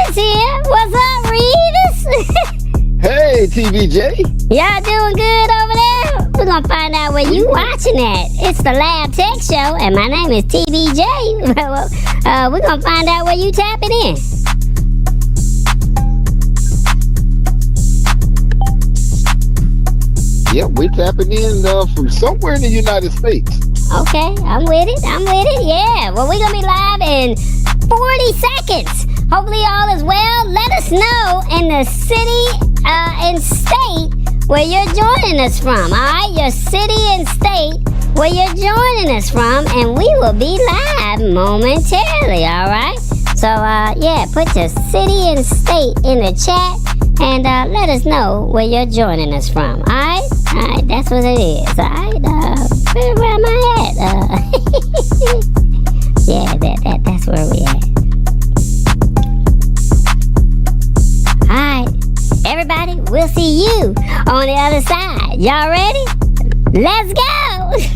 Revis here. What's up, Revis? Hey, TVJ. Y'all doing good over there? We're gonna find out where you watching at. It's the Lab Tech Show, and my name is TVJ. We're gonna find out where you tapping in. Yep, we're tapping in from somewhere in the United States. Okay, I'm with it. Yeah, well, we're gonna be live in 40 seconds. Hopefully all is well. Let us know in the city and state where you're joining us from. All right, your city and state where you're joining us from, and we will be live momentarily. All right. So yeah, put your city and state in the chat, and let us know where you're joining us from. All right, that's what it is. All right, where am I at? Yeah, that's where we at. All right, everybody, we'll see you on the other side. Y'all ready? Let's go!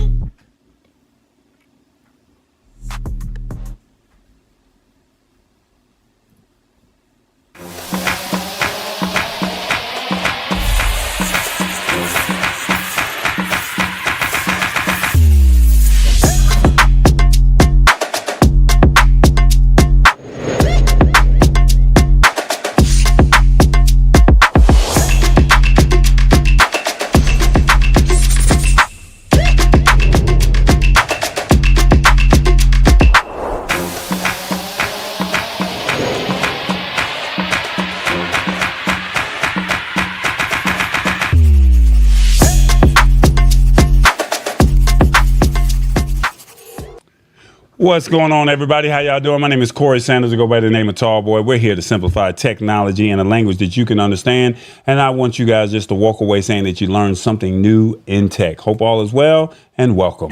What's going on, everybody? How y'all doing? My name is Corey Sanders. I go by the name of TallBoy. We're here to simplify technology in a language that you can understand. And I want you guys just to walk away saying that you learned something new in tech. Hope all is well and welcome.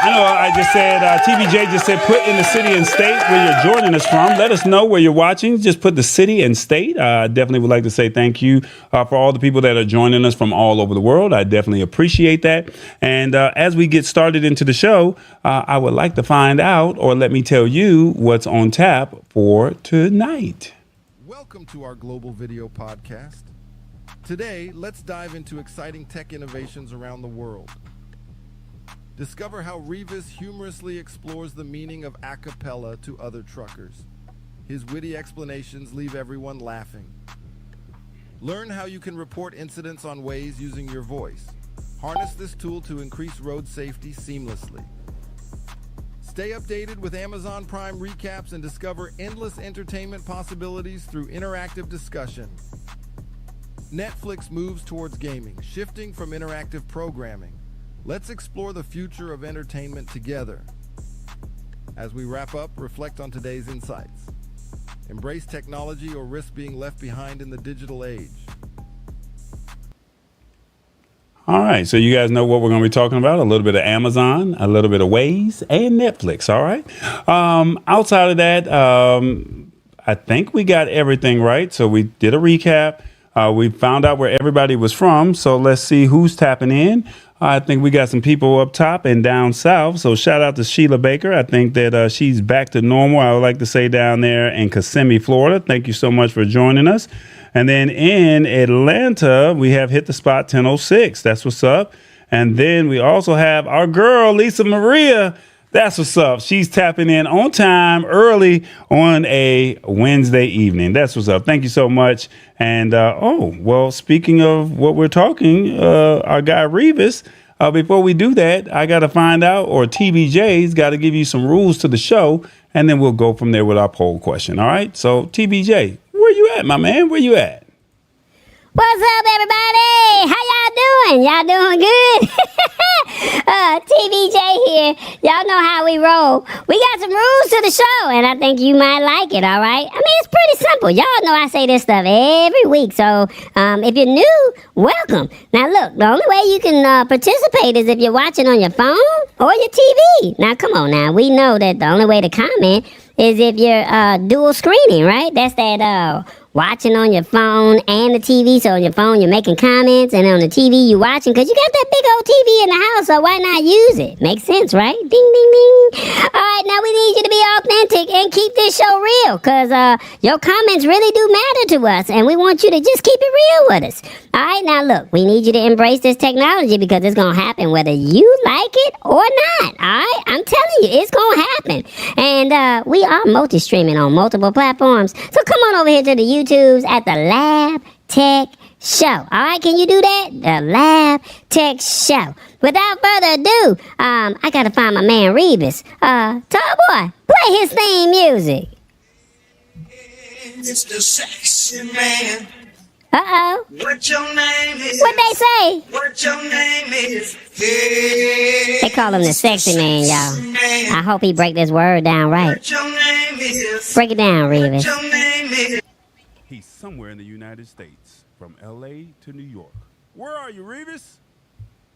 I know I just said, TVJ just said, put in the city and state where you're joining us from. Let us know where you're watching. Just put the city and state. I definitely would like to say thank you for all the people that are joining us from all over the world. I definitely appreciate that. And as we get started into the show, I would like to find out, or let me tell you, what's on tap for tonight. Welcome to our global video podcast. Today, let's dive into exciting tech innovations around the world. Discover how Revis humorously explores the meaning of a cappella to other truckers. His witty explanations leave everyone laughing. Learn how you can report incidents on Waze using your voice. Harness this tool to increase road safety seamlessly. Stay updated with Amazon Prime recaps and discover endless entertainment possibilities through interactive discussion. Netflix moves towards gaming, shifting from interactive programming. Let's explore the future of entertainment together. As we wrap up, reflect on today's insights. Embrace technology or risk being left behind in the digital age. All right, so you guys know what we're going to be talking about. A little bit of Amazon, a little bit of Waze, and Netflix, all right? Outside of that, I think we got everything right. So we did a recap. We found out where everybody was from. So let's see who's tapping in. I think we got some people up top and down south. So shout out to Sheila Baker. I think that she's back to normal. I would like to say down there in Kissimmee, Florida. Thank you so much for joining us. And then in Atlanta, we have Hit the Spot 1006. That's what's up. And then we also have our girl, Lisa Maria. That's what's up. She's tapping in on time, early on a Wednesday evening. That's what's up. Thank you so much. And, speaking of what we're talking, our guy Revis, before we do that, I got to find out, or TBJ's got to give you some rules to the show, and then we'll go from there with our poll question. All right. So, TBJ, where you at, my man? Where you at? What's up, everybody? How y'all doing? Y'all doing good? TVJ here. Y'all know how we roll. We got some rules to the show, and I think you might like it, all right? I mean, it's pretty simple. Y'all know I say this stuff every week, so if you're new, welcome. Now, look, the only way you can participate is if you're watching on your phone or your TV. Now, come on now. We know that the only way to comment is if you're dual screening, right? That's that watching on your phone and the TV. So on your phone, you're making comments, and on the TV, you're watching because you got that big old TV in the house, so why not use it? Makes sense, right? Ding, ding, ding. All right, now we need you to be authentic and keep this show real because your comments really do matter to us, and we want you to just keep it real with us. All right, now look, we need you to embrace this technology because it's going to happen whether you like it or not. All right, I'm telling you, it's going to happen. And we are multi-streaming on multiple platforms. So come on over here to the YouTubes at the Lab Tech Show. All right, can you do that? The Lab Tech Show. Without further ado, I got to find my man Revis. Tallboy, play his theme music. It's the sexy man. Uh-oh. What your name is? What they say? What your name is? Hey, They call him the sexy man, y'all. man. I hope he break this word down right. What your name is? Break it down, What Revis. your name is? He's somewhere in the United States, from L.A. to New York. Where are you, Revis?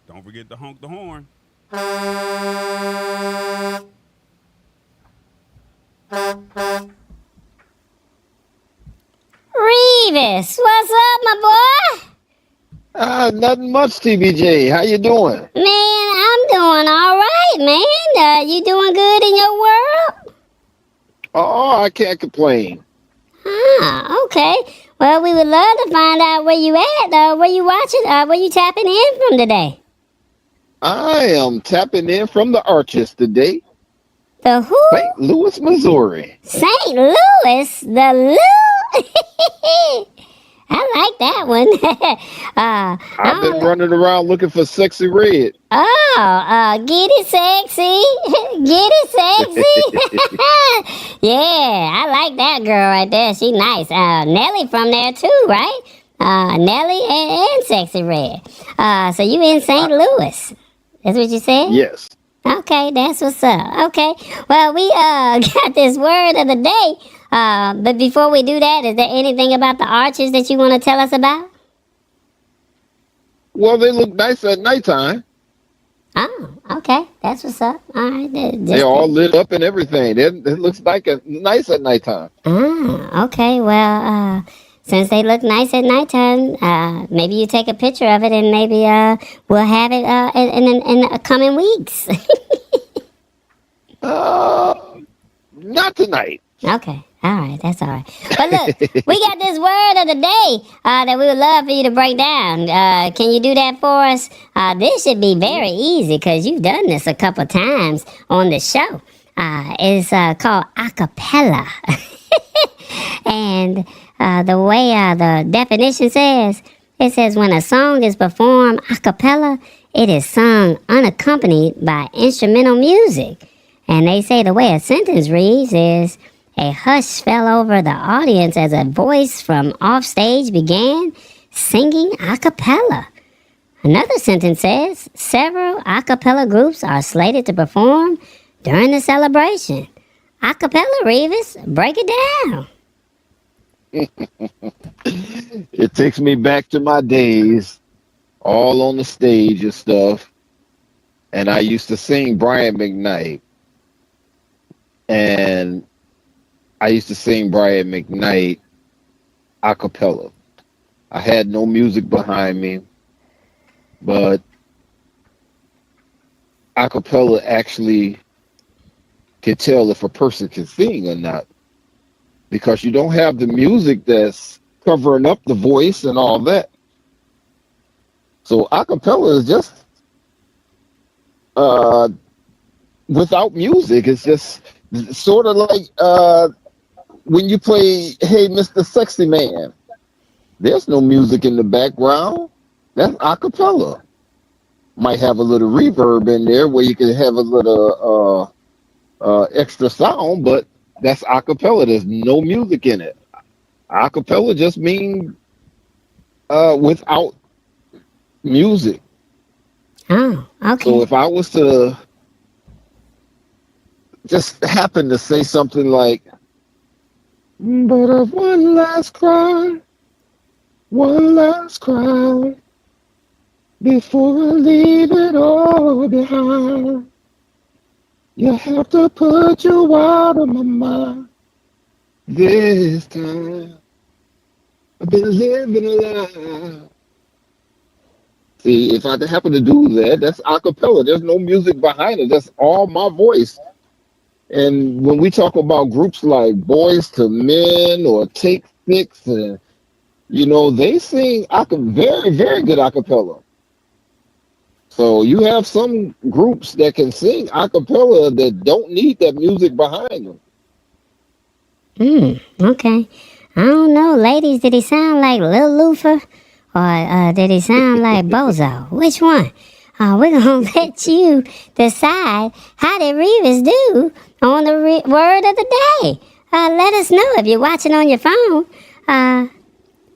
Don't forget to honk the horn. Revis, what's up, my boy? Nothing much, TBJ. How you doing? Man, I'm doing all right, man. You doing good in your world? Oh, I can't complain. Okay. Well, we would love to find out where you at. Where you watching? Where you tapping in from today? I am tapping in from the Arches today, The who? St. Louis, Missouri. St. Louis? The Lou? I like that one. I've been running around looking for Sexy Red. Get it sexy. Get it sexy. Yeah, I like that girl right there. She nice. Nelly from there too, right? Nelly and Sexy Red. So you in St. Louis. That's what you said? Yes. Okay, that's what's up. Okay. Well, we got this word of the day. But before we do that, is there anything about the arches that you want to tell us about? Well, they look nice at nighttime. Oh, okay. That's what's up. All right. They're all lit up and everything. It looks like nice at nighttime. Okay. Well, since they look nice at nighttime, maybe you take a picture of it and maybe we'll have it in the coming weeks. Not tonight. Okay. All right. That's all right. But look, we got this word of the day that we would love for you to break down. Can you do that for us? This should be very easy because you've done this a couple times on the show. It's called acapella. And the way the definition says, it says when a song is performed a cappella, it is sung unaccompanied by instrumental music. And they say the way a sentence reads is, a hush fell over the audience as a voice from offstage began singing a cappella. Another sentence says, several a cappella groups are slated to perform during the celebration. A cappella, Revis, break it down. It takes me back to my days, all on the stage and stuff. And I used to sing Brian McKnight. And I used to sing Brian McKnight a cappella. I had no music behind me, but a cappella actually can tell if a person can sing or not, because you don't have the music that's covering up the voice and all that. So a cappella is just without music. It's just sort of like when you play Hey Mr. Sexy Man, there's no music in the background. That's a cappella. Might have a little reverb in there where you can have a little extra sound, but that's a cappella. There's no music in it. A cappella just means without music. Oh, okay. So if I was to just happen to say something like, but of one last cry, before I leave it all behind, you have to put you out of my mind this time. I've been living a lie. See, if I happen to do that, that's a cappella. There's no music behind it. That's all my voice. And when we talk about groups like Boys to Men or Take Six, and they sing very, very good a cappella. So you have some groups that can sing a cappella that don't need that music behind them. Okay. I don't know, ladies, did he sound like Lil Lufer or did he sound like Bozo? Which one? We're going to let you decide how did Revis do on the word of the day. Let us know if you're watching on your phone.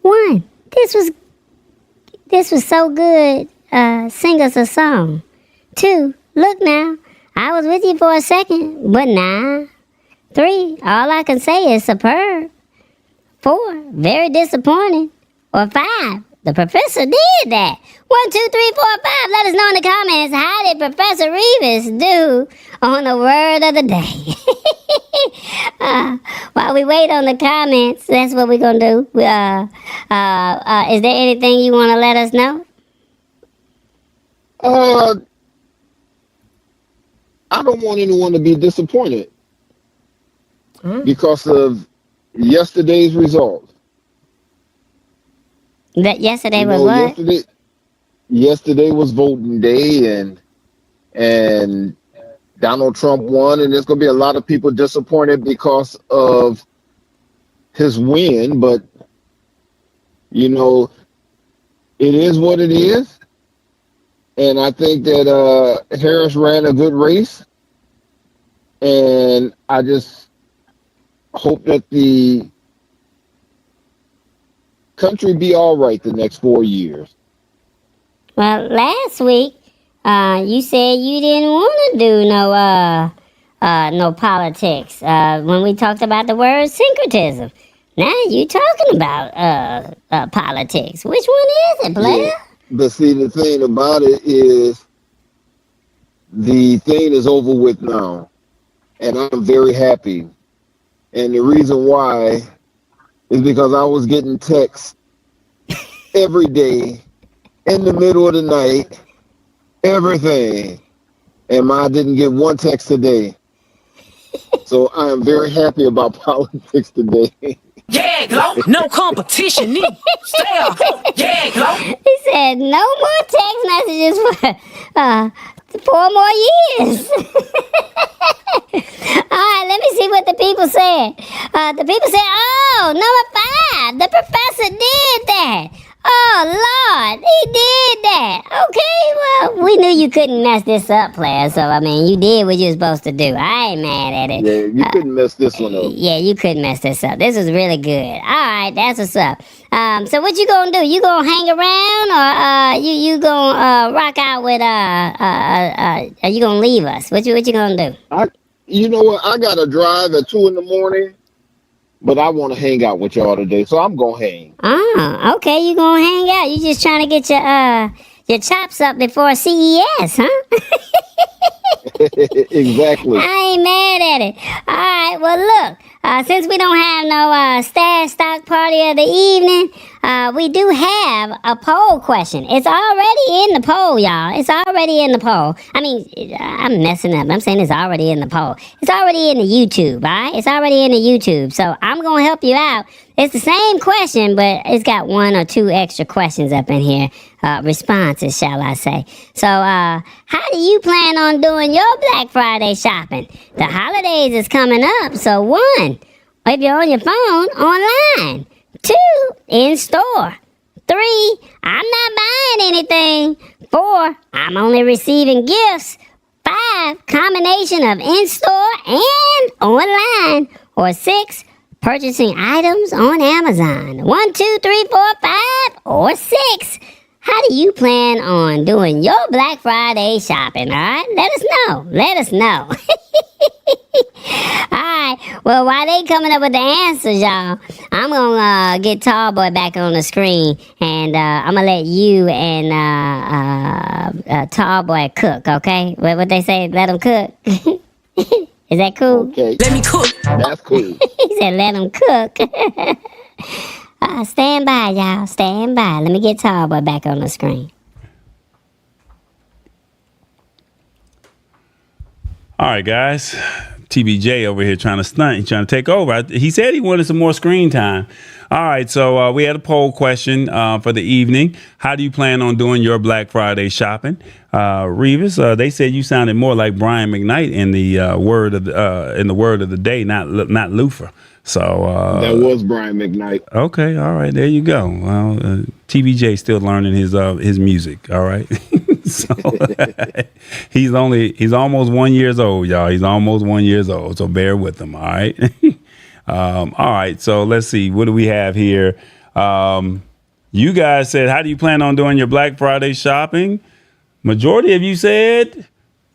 One, this was so good. Sing us a song. Two, look now, I was with you for a second, but nah. Three, all I can say is superb. Four, very disappointing. Or five, the professor did that. 1, 2, 3, 4, 5. Let us know in the comments, how did Professor Revis do on the word of the day? While we wait on the comments, that's what we're going to do. Is there anything you want to let us know? I don't want anyone to be disappointed because of yesterday's results. That yesterday was what? Yesterday was voting day, and Donald Trump won, and there's going to be a lot of people disappointed because of his win. But it is what it is, and I think that Harris ran a good race, and I just hope that the country be all right the next 4 years. Well, last week, you said you didn't want to do no politics when we talked about the word syncretism. Now you talking about politics. Which one is it, player? Yeah, but see, the thing about it is the thing is over with now, and I'm very happy. And the reason why is because I was getting texts every day in the middle of the night, everything. And I didn't get one text today. So I am very happy about politics today. Yeah, glow. No competition. Need stay out. Yeah, glow. He said no more text messages for 4 more years. All right, let me see what the people said. The people said, oh, number 5, the professor did that. Oh, Lord, he did that. Okay, well, we knew you couldn't mess this up, player. So, I mean, you did what you were supposed to do. I ain't mad at it. Yeah, you couldn't mess this one up. Yeah, you couldn't mess this up. This was really good. All right, that's what's up. So what you gonna do? You gonna hang around, or you gonna rock out with are you gonna leave us? What you gonna do? You know what? I gotta drive at 2 in the morning, but I want to hang out with y'all today, so I'm gonna hang. Oh, okay, you gonna hang out. You just trying to get your chops up before CES, huh? Exactly. I ain't mad at it. All right, well, look, since we don't have no stash stock party of the evening, we do have a poll question. It's already in the poll, y'all. It's already in the poll. I mean, I'm messing up. I'm saying it's already in the poll. It's already in the YouTube, all right? It's already in the YouTube. So I'm going to help you out. It's the same question, but it's got 1 or 2 extra questions up in here. Responses, shall I say. So, how do you plan on doing your Black Friday shopping? The holidays is coming up. So 1, if you're on your phone, online. 2, in store. 3, I'm not buying anything. 4, I'm only receiving gifts. 5, combination of in-store and online. Or 6, purchasing items on Amazon. 1, 2, 3, 4, 5, or 6. How do you plan on doing your Black Friday shopping, all right? Let us know. Let us know. All right. Well, while they coming up with the answers, y'all, I'm going to get Tallboy back on the screen, and I'm going to let you and Tallboy cook, okay? What they say, let them cook. Is that cool? Okay. Let me cook. That's cool. He said, let them cook. Stand by, y'all. Stand by. Let me get TallBoy back on the screen. All right, guys. TBJ over here trying to stunt. He's trying to take over. He said he wanted some more screen time. All right, so we had a poll question for the evening. How do you plan on doing your Black Friday shopping? Revis, they said you sounded more like Brian McKnight in the word of the day, not Lufa. So that was Brian McKnight. Okay, all right, there you go. Well, TBJ still learning his music. All right, so he's almost 1 year old, y'all. He's almost 1 year old. So bear with him. All right. All right. So let's see. What do we have here? You guys said, how do you plan on doing your Black Friday shopping? Majority of you said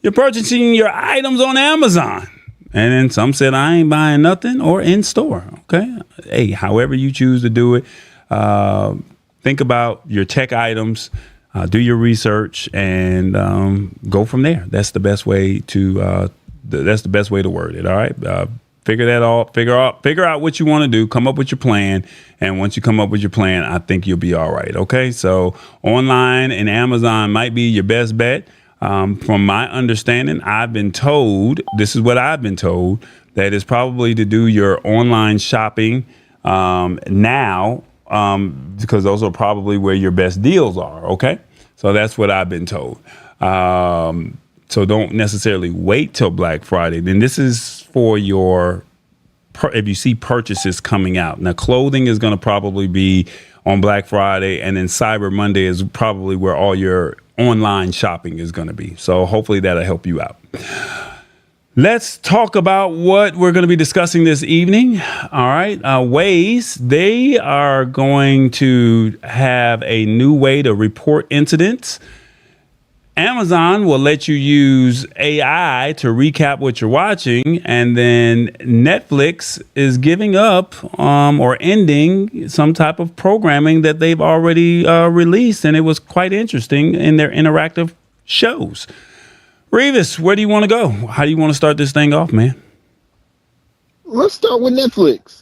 you're purchasing your items on Amazon. And then some said, I ain't buying nothing or in store. Okay. Hey, however you choose to do it, think about your tech items, do your research, and go from there. That's the best way to word it. All right. Figure that out. Figure out what you want to do. Come up with your plan. And once you come up with your plan, I think you'll be all right. Okay. So online and Amazon might be your best bet. From my understanding, this is what I've been told, that is probably to do your online shopping now, because those are probably where your best deals are. Okay. So that's what I've been told. So don't necessarily wait till Black Friday. Then this is for if you see purchases coming out. Now, clothing is going to probably be on Black Friday, and then Cyber Monday is probably where all your online shopping is going to be. So hopefully that'll help you out. Let's talk about what we're going to be discussing this evening. All right. Waze, they are going to have a new way to report incidents. Amazon will let you use AI to recap what you're watching, and then Netflix is giving up or ending some type of programming that they've already released, and it was quite interesting in their interactive shows. Revis, where do you want to go? How do you want to start this thing off, man? Let's start with Netflix.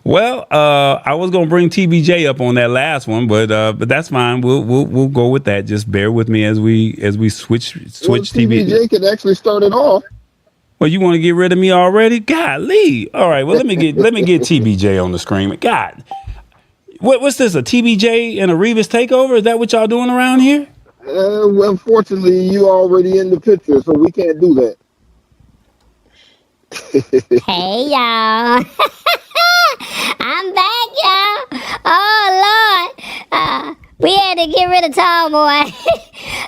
Well, I was gonna bring TBJ up on that last one, but that's fine. We'll go with that. Just bear with me as we switch TBJ could actually start it off. Well, you want to get rid of me already? Golly! All right. Well, let me get TBJ on the screen. God, what's this? A TBJ and a Revis takeover? Is that what y'all doing around here? Well, unfortunately, you already in the picture, so we can't do that. Hey, y'all. I'm back, y'all. Oh, Lord. We had to get rid of TallBoy.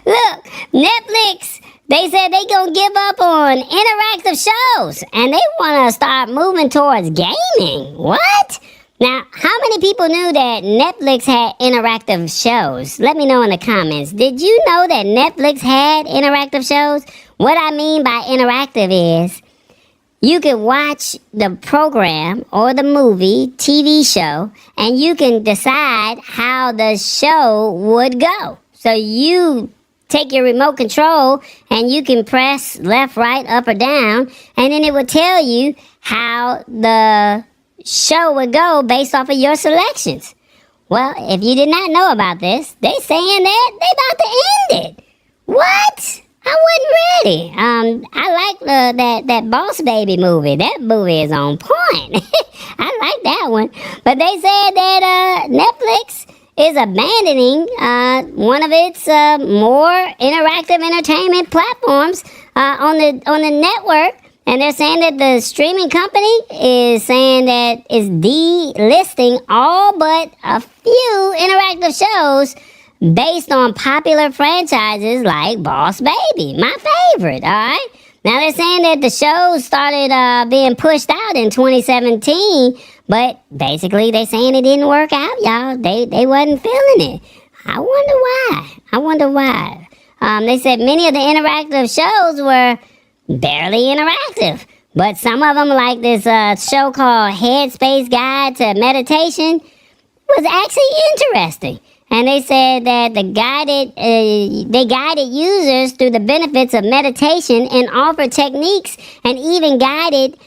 Look, Netflix, they said they gonna give up on interactive shows, and they want to start moving towards gaming. What? Now, how many people knew that Netflix had interactive shows? Let me know in the comments. Did you know that Netflix had interactive shows? What I mean by interactive is you can watch the program or the movie, TV show, and you can decide how the show would go. So you take your remote control and you can press left, right, up, or down, and then it will tell you how the show would go based off of your selections. Well, if you did not know about this, they saying that they about to end it. What? I wasn't ready. I like that Boss Baby movie. That movie is on point. I like that one. But they said that Netflix is abandoning one of its more interactive entertainment platforms on the network. And they're saying that the streaming company is saying that it's delisting all but a few interactive shows based on popular franchises like Boss Baby, my favorite, all right? Now, they're saying that the show started being pushed out in 2017, but basically they're saying it didn't work out, y'all. They wasn't feeling it. I wonder why. They said many of the interactive shows were barely interactive, but some of them, like this show called Headspace Guide to Meditation, was actually interesting. And they said that they guided users through the benefits of meditation and offered techniques and even guided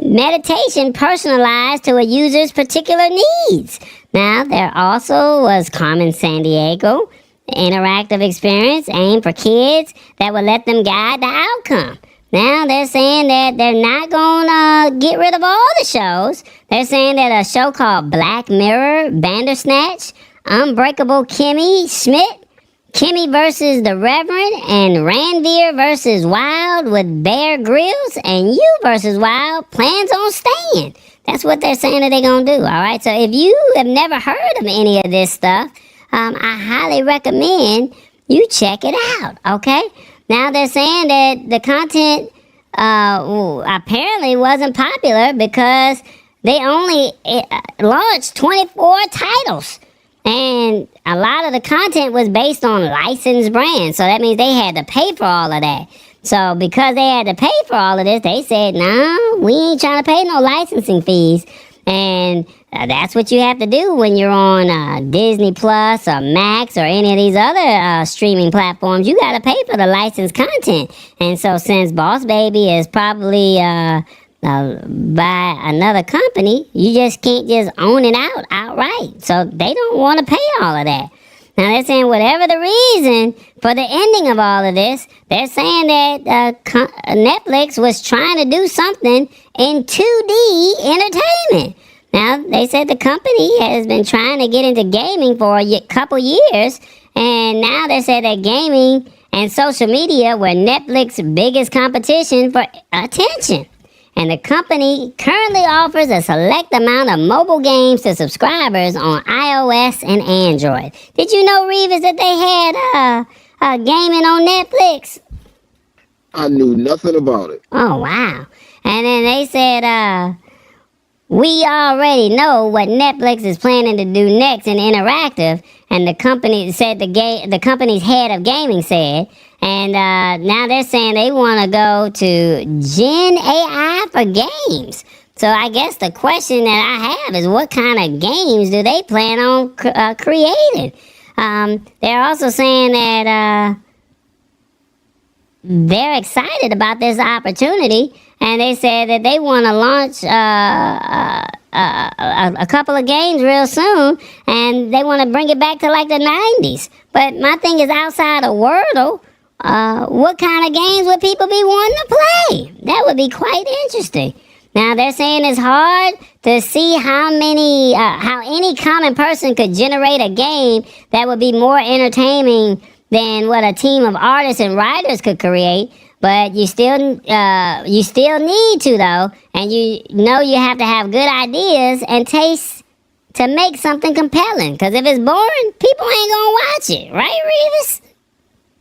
meditation personalized to a user's particular needs. Now, there also was Carmen Sandiego, interactive experience aimed for kids that would let them guide the outcome. Now they're saying that they're not going to get rid of all the shows. They're saying that a show called Black Mirror, Bandersnatch, Unbreakable Kimmy Schmidt, Kimmy versus the Reverend, and Ranveer versus Wild with Bear Grylls, and You versus Wild plans on staying. That's what they're saying that they're going to do, all right? So if you have never heard of any of this stuff, I highly recommend you check it out, okay? Now they're saying that the content apparently wasn't popular because they only launched 24 titles. And a lot of the content was based on licensed brands. So that means they had to pay for all of that. So because they had to pay for all of this, they said, no, we ain't trying to pay no licensing fees. And that's what you have to do when you're on Disney Plus or Max or any of these other streaming platforms. You got to pay for the licensed content. And so since Boss Baby is probably by another company, you just can't just own it outright. So they don't want to pay all of that. Now they're saying whatever the reason for the ending of all of this, they're saying that Netflix was trying to do something in 2D entertainment. Now they said the company has been trying to get into gaming for a couple years, and now they said that gaming and social media were Netflix's biggest competition for attention. And the company currently offers a select amount of mobile games to subscribers on iOS and Android. Did you know, Reeves, that they had gaming on Netflix? I knew nothing about it. Oh, wow. And then they said, we already know what Netflix is planning to do next in interactive. And the company said, the company's head of gaming said, and now they're saying they want to go to Gen AI for games. So I guess the question that I have is, what kind of games do they plan on creating? They're also saying that they're excited about this opportunity, and they said that they want to launch a couple of games real soon, and they want to bring it back to like the 90s. But my thing is, outside of Wordle, what kind of games would people be wanting to play? That would be quite interesting. Now they're saying it's hard to see how any common person could generate a game that would be more entertaining than what a team of artists and writers could create. But you still need to, though, and you know you have to have good ideas and taste to make something compelling. Because if it's boring, people ain't gonna watch it, right, Reeves?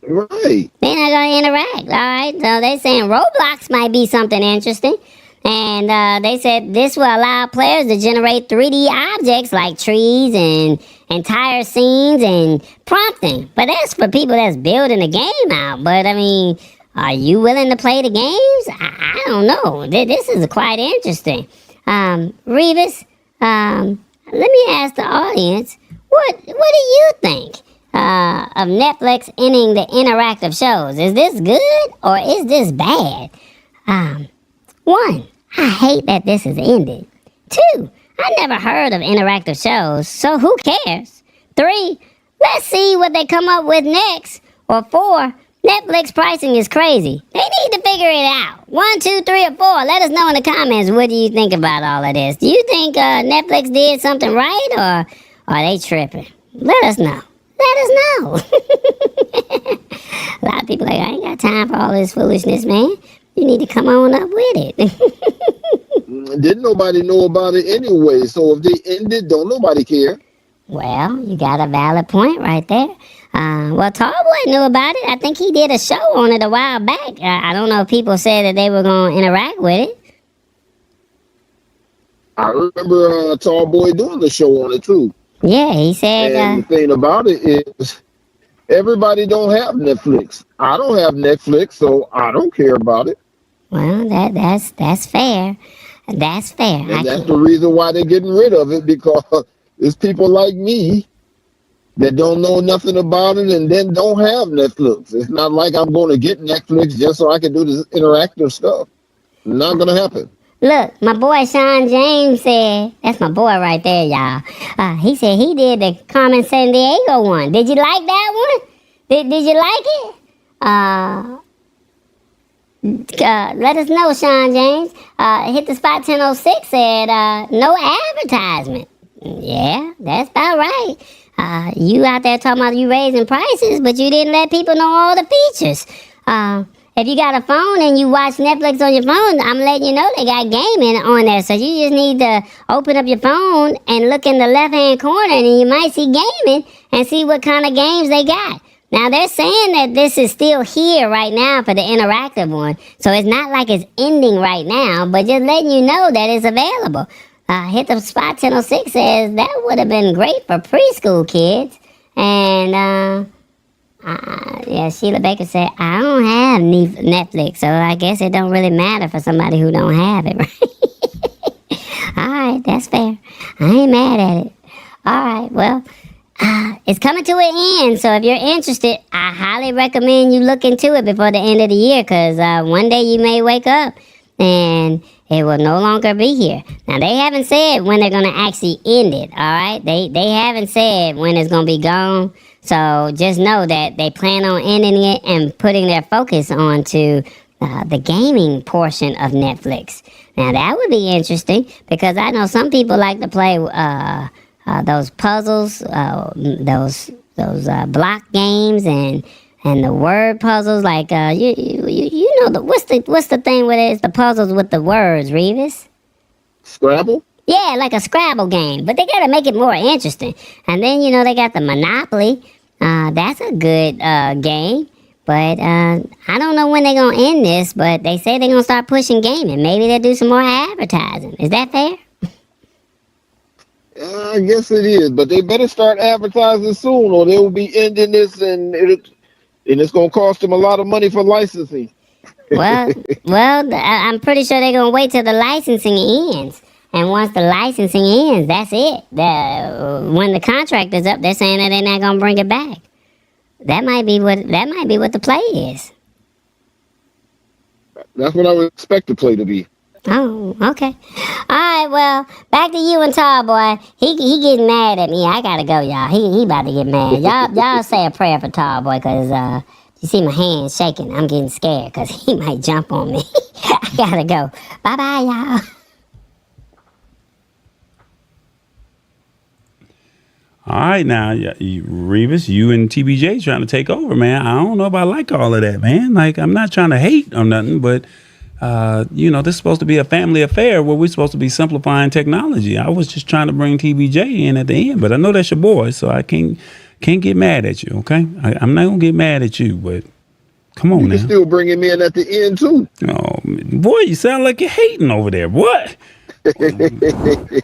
Right. They're not gonna interact, all right? So they're saying Roblox might be something interesting. And they said this will allow players to generate 3D objects like trees and entire scenes and prompting. But that's for people that's building a game out. But, I mean, are you willing to play the games? I don't know. This is quite interesting. Reeves, let me ask the audience, what do you think of Netflix ending the interactive shows? Is this good or is this bad? 1, I hate that this has ended. 2, I never heard of interactive shows, so who cares? 3, let's see what they come up with next. Or 4, Netflix pricing is crazy. They need to figure it out. 1, 2, 3, or 4. Let us know in the comments, what do you think about all of this? Do you think Netflix did something right, or are they tripping? Let us know. Let us know. A lot of people are like, I ain't got time for all this foolishness, man. You need to come on up with it. Didn't nobody know about it anyway, so if they ended, don't nobody care. Well, you got a valid point right there. Well, TallBoy knew about it. I think he did a show on it a while back. I don't know if people said that they were going to interact with it. I remember TallBoy doing the show on it too. Yeah, he said... And the thing about it is, everybody don't have Netflix. I don't have Netflix, so I don't care about it. Well, that's fair. That's fair. And that's the reason why they're getting rid of it, because it's people like me that don't know nothing about it and then don't have Netflix. It's not like I'm going to get Netflix just so I can do this interactive stuff. Not going to happen. Look, my boy Sean James said, that's my boy right there, y'all. He said he did the Carmen San Diego one. Did you like that one? Did you like it? Let us know, Sean James. Hit the spot 1006 said, no advertisement. Yeah, that's about right. You out there talking about you raising prices, but you didn't let people know all the features. If you got a phone and you watch Netflix on your phone, I'm letting you know they got gaming on there. So you just need to open up your phone and look in the left-hand corner, and you might see gaming and see what kind of games they got. Now, they're saying that this is still here right now for the interactive one. So it's not like it's ending right now, but just letting you know that it's available. Hit the spot 1006 says that would have been great for preschool kids. And, yeah, Sheila Baker said, I don't have Netflix, so I guess it don't really matter for somebody who don't have it, right? All right, that's fair. I ain't mad at it. All right, well, it's coming to an end, so if you're interested, I highly recommend you look into it before the end of the year, because one day you may wake up and it will no longer be here. Now, they haven't said when they're going to actually end it, all right? They haven't said when it's going to be gone. So just know that they plan on ending it and putting their focus onto the gaming portion of Netflix. Now, that would be interesting because I know some people like to play those puzzles, those block games and the word puzzles. Like you know what's the thing with it? It's the puzzles with the words, Revis? Scrabble? Yeah, like a Scrabble game, but they gotta make it more interesting. And then, they got the Monopoly. That's a good game, but I don't know when they're gonna end this, but they say they're gonna start pushing gaming. Maybe they'll do some more advertising. Is that fair? I guess it is, but they better start advertising soon, or they will be ending this, and it's gonna cost them a lot of money for licensing. Well, I'm pretty sure they're gonna wait till the licensing ends. And once the licensing ends, that's it. When the contract is up, they're saying that they're not gonna bring it back. That might be what the play is. That's what I would expect the play to be. Oh, okay. All right, well, back to you and Tall Boy. He getting mad at me. I gotta go, y'all. He about to get mad. Y'all say a prayer for Tall Boy, cause you see my hands shaking. I'm getting scared, cause he might jump on me. I gotta go. Bye bye, y'all. All right, now, Revis, you and TBJ trying to take over, man. I don't know if I like all of that, man. Like, I'm not trying to hate or nothing, but, this is supposed to be a family affair where we're supposed to be simplifying technology. I was just trying to bring TBJ in at the end, but I know that's your boy, so I can't get mad at you, okay? I'm not going to get mad at you, but come on now. You can still bring him in at the end, too. Oh, boy, you sound like you're hating over there. What?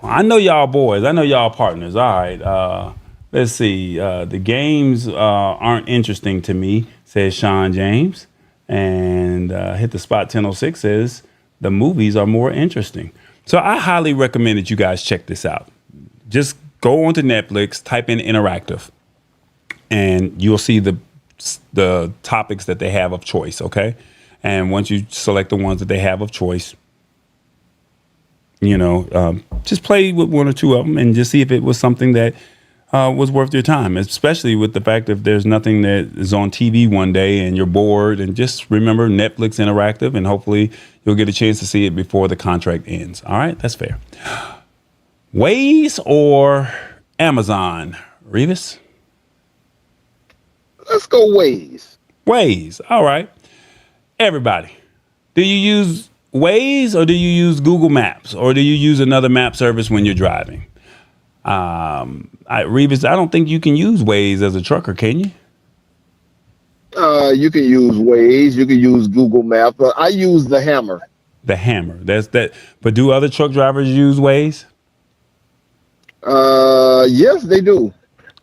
I know y'all boys. I know y'all partners. All right. Let's see. The games aren't interesting to me, says Sean James. And Hit the Spot 1006 says the movies are more interesting. So I highly recommend that you guys check this out. Just go onto Netflix, type in interactive, and you'll see the topics that they have of choice, okay? And once you select the ones that they have of choice, just play with one or two of them and just see if it was something that was worth your time, especially with the fact that there's nothing that is on TV one day and you're bored. And just remember Netflix Interactive, and hopefully you'll get a chance to see it before the contract ends. All right, that's fair. Waze or Amazon, Revis? Let's go Waze. Waze, all right. Everybody, do you use Waze or do you use Google Maps or do you use another map service when you're driving? Revis, I don't think you can use Waze as a trucker, can you? You can use Waze. You can use Google Maps. But I use the Hammer. The Hammer. That's that. But do other truck drivers use Waze? Yes, they do.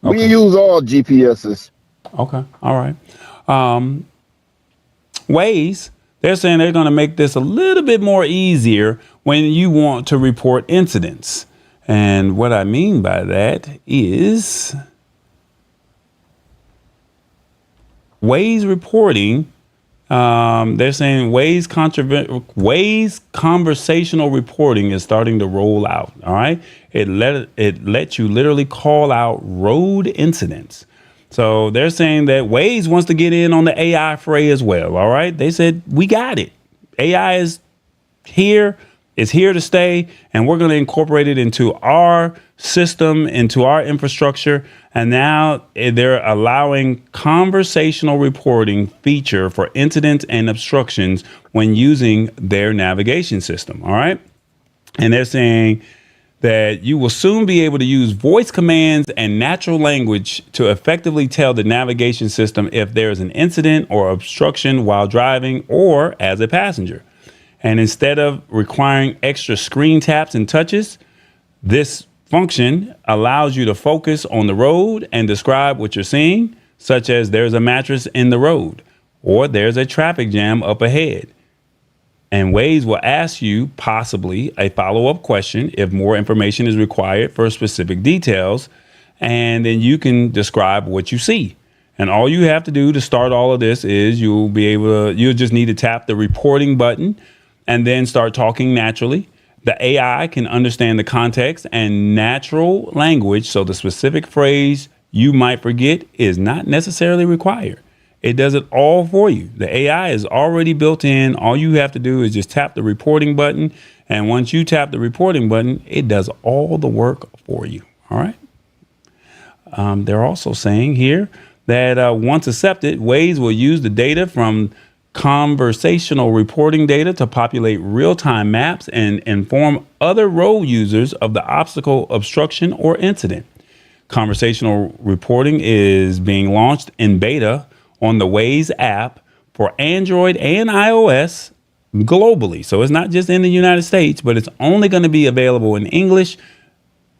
Okay. We use all GPSs. Okay. All right. Waze, they're saying they're going to make this a little bit more easier when you want to report incidents. And what I mean by that is Waze reporting They're saying Waze conversational reporting is starting to roll out. All right. It lets you literally call out road incidents. So they're saying that Waze wants to get in on the AI fray as well. All right. They said, we got it. AI is here. It's here to stay. And we're going to incorporate it into our system, into our infrastructure. And now they're allowing conversational reporting feature for incidents and obstructions when using their navigation system. All right. And they're saying that you will soon be able to use voice commands and natural language to effectively tell the navigation system if there is an incident or obstruction while driving or as a passenger. And instead of requiring extra screen taps and touches, this function allows you to focus on the road and describe what you're seeing, such as there's a mattress in the road or there's a traffic jam up ahead. And Waze will ask you possibly a follow-up question if more information is required for specific details. And then you can describe what you see. And all you have to do to start all of this is you'll just need to tap the reporting button and then start talking naturally. The AI can understand the context and natural language, so the specific phrase you might forget is not necessarily required. It does it all for you. The AI is already built in. All you have to do is just tap the reporting button. And once you tap the reporting button, it does all the work for you. All right. They're also saying here that once accepted, Waze will use the data from conversational reporting data to populate real-time maps and inform other road users of the obstacle, obstruction, or incident. Conversational reporting is being launched in beta on the Waze app for Android and iOS globally. So it's not just in the United States, but it's only going to be available in English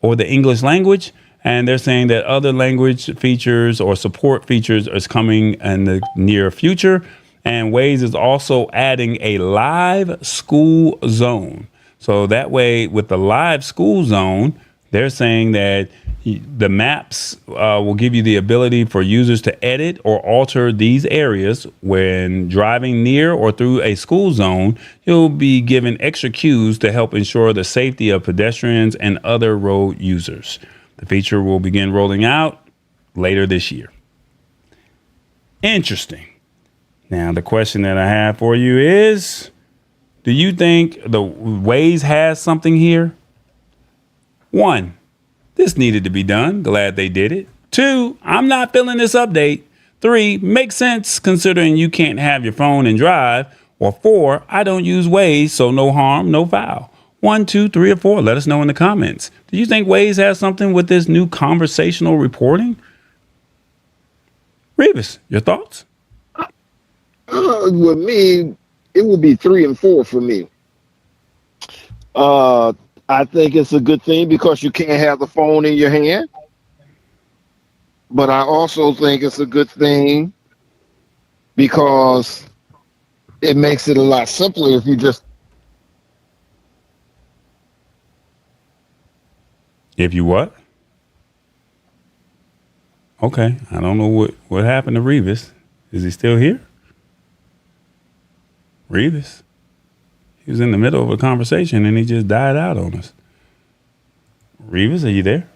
or the English language. And they're saying that other language features or support features is coming in the near future. And Waze is also adding a live school zone. So that way, with the live school zone, they're saying that the maps will give you the ability for users to edit or alter these areas when driving near or through a school zone. You'll be given extra cues to help ensure the safety of pedestrians and other road users. The feature will begin rolling out later this year. Interesting. Now, the question that I have for you is, do you think the Waze has something here? 1, this needed to be done. Glad they did it. 2, I'm not feeling this update. 3, makes sense considering you can't have your phone and drive. Or 4, I don't use Waze, so no harm, no foul. 1, 2, 3, or 4. Let us know in the comments. Do you think Waze has something with this new conversational reporting? Revis, your thoughts? With me, it would be 3 and 4 for me. I think it's a good thing because you can't have the phone in your hand. But I also think it's a good thing because it makes it a lot simpler if you just. If you what? Okay. I don't know what happened to Revis. Is he still here? Revis? He was in the middle of a conversation and he just died out on us. Revis, are you there?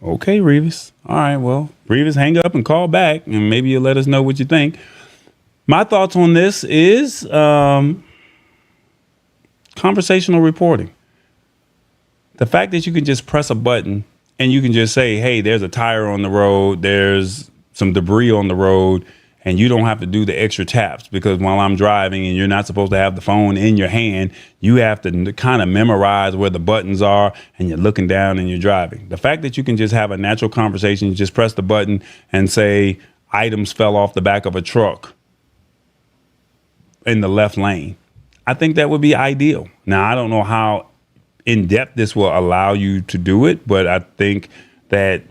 Okay, Revis. All right, well, Revis, hang up and call back and maybe you'll let us know what you think. My thoughts on this is conversational reporting. The fact that you can just press a button and you can just say, hey, there's a tire on the road, there's some debris on the road, and you don't have to do the extra taps because while I'm driving and you're not supposed to have the phone in your hand, you have to kind of memorize where the buttons are and you're looking down and you're driving. The fact that you can just have a natural conversation, you just press the button and say items fell off the back of a truck in the left lane. I think that would be ideal. Now, I don't know how in depth this will allow you to do it, but I think that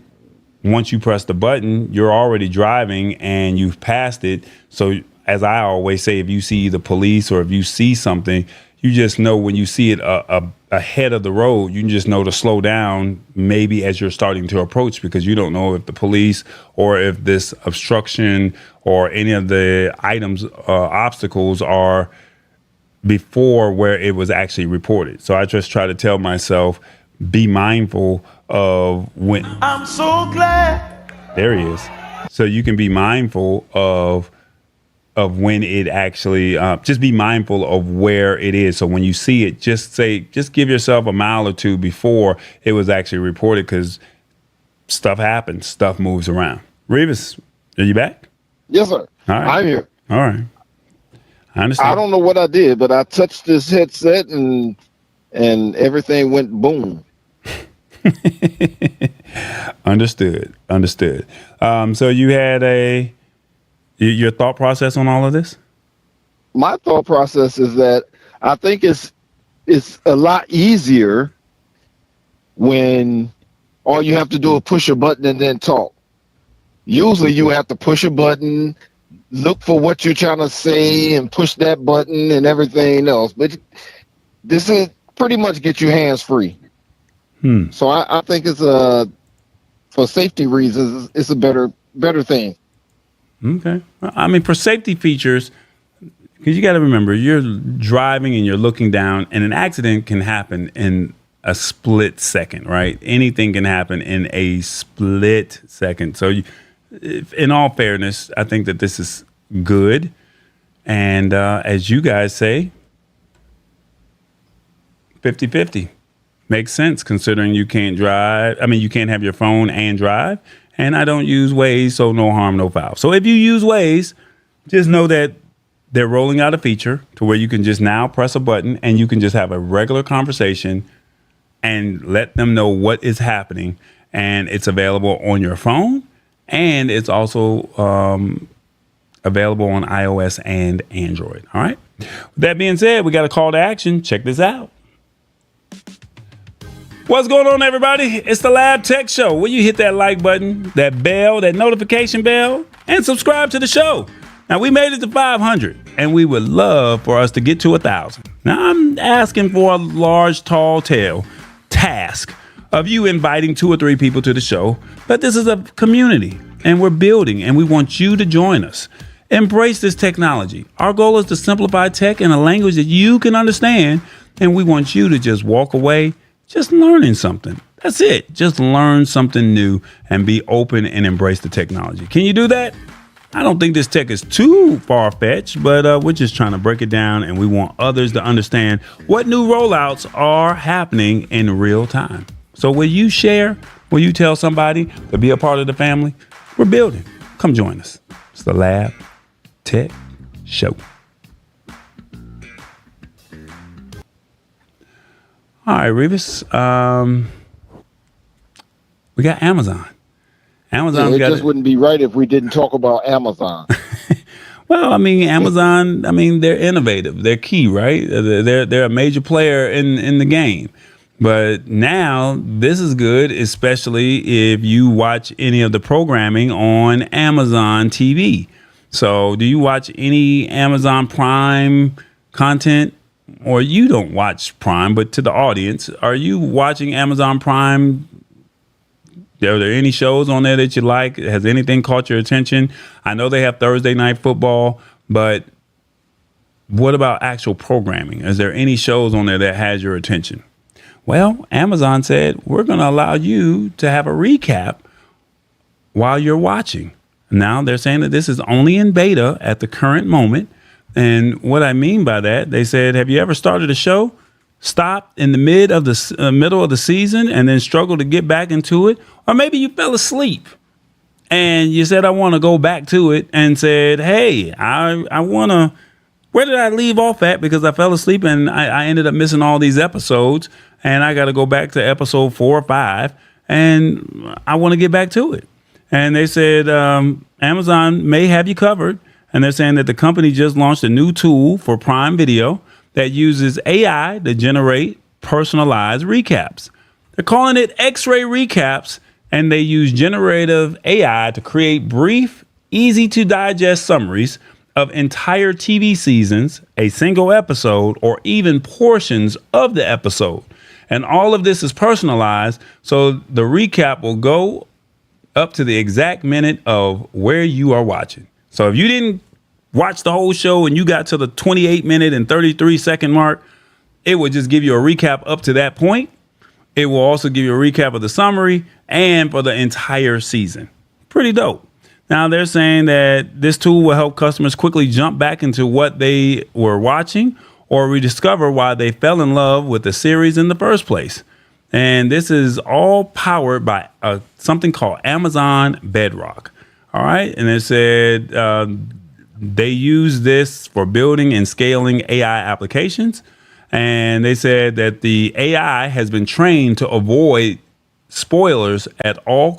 once you press the button, you're already driving and you've passed it. So as I always say, if you see the police or if you see something, You just know when you see it ahead of the road, you can just know to slow down maybe as you're starting to approach, because you don't know if the police or if this obstruction or any of the items, obstacles are before where it was actually reported. So I just try to tell myself, be mindful of when. I'm so glad. There he is. So you can be mindful of when it actually, just be mindful of where it is. So when you see it, just give yourself a mile or two before it was actually reported, because stuff happens, stuff moves around. Revis, are you back? Yes, sir. All right. I'm here. All right. I understand. I don't know what I did, but I touched this headset and everything went boom. Understood. So you had your thought process on all of this? My thought process is that I think it's a lot easier when all you have to do is push a button and then talk. Usually you have to push a button, look for what you're trying to say, and push that button and everything else. But this is pretty much get your hands free. So I think it's for safety reasons, it's a better thing. Okay. I mean, for safety features, because you got to remember, you're driving and you're looking down, and an accident can happen in a split second, right? Anything can happen in a split second. So in all fairness, I think that this is good. And as you guys say, 50-50. Makes sense considering you can't drive. I mean, you can't have your phone and drive. And I don't use Waze, so no harm, no foul. So if you use Waze, just know that they're rolling out a feature to where you can just now press a button and you can just have a regular conversation and let them know what is happening. And it's available on your phone, and it's also available on iOS and Android. All right. With that being said, we got a call to action. Check this out. What's going on, everybody? It's the Lab Tech Show, where you hit that like button, that bell, that notification bell, and subscribe to the show. Now, we made it to 500, and we would love for us to get to 1,000. Now, I'm asking for a large, tall tale task of you inviting 2 or 3 people to the show. But this is a community, and we're building, and we want you to join us. Embrace this technology. Our goal is to simplify tech in a language that you can understand, and we want you to just walk away just learning something. That's it. Just learn something new and be open and embrace the technology. Can you do that? I don't think this tech is too far-fetched, but we're just trying to break it down, and we want others to understand what new rollouts are happening in real time. So will you share? Will you tell somebody to be a part of the family? We're building. Come join us. It's the Lab Tech Show. All right, Revis. We got Amazon. Amazon. Yeah, it just wouldn't be right if we didn't talk about Amazon. Well, I mean, Amazon. I mean, they're innovative. They're key, right? They're a major player in the game. But now this is good, especially if you watch any of the programming on Amazon TV. So, do you watch any Amazon Prime content? Or you don't watch Prime, but to the audience, are you watching Amazon Prime? Are there any shows on there that you like? Has anything caught your attention? I know they have Thursday Night Football, but what about actual programming? Is there any shows on there that has your attention? Well, Amazon said, we're going to allow you to have a recap while you're watching. Now, they're saying that this is only in beta at the current moment. And what I mean by that, they said, have you ever started a show, stopped in the middle of the season, and then struggled to get back into it? Or maybe you fell asleep and you said, I want to go back to it, and said, hey, I want to, where did I leave off at? Because I fell asleep and I ended up missing all these episodes, and I got to go back to episode 4 or 5, and I want to get back to it. And they said, Amazon may have you covered. And they're saying that the company just launched a new tool for Prime Video that uses AI to generate personalized recaps. They're calling it X-ray recaps, and they use generative AI to create brief, easy to digest summaries of entire TV seasons, a single episode, or even portions of the episode. And all of this is personalized, so the recap will go up to the exact minute of where you are watching. So if you didn't watch the whole show and you got to the 28-minute and 33-second mark, it will just give you a recap up to that point. It will also give you a recap of the summary and for the entire season. Pretty dope. Now, they're saying that this tool will help customers quickly jump back into what they were watching or rediscover why they fell in love with the series in the first place. And this is all powered by something called Amazon Bedrock. All right. And it said they use this for building and scaling AI applications. And they said that the AI has been trained to avoid spoilers at all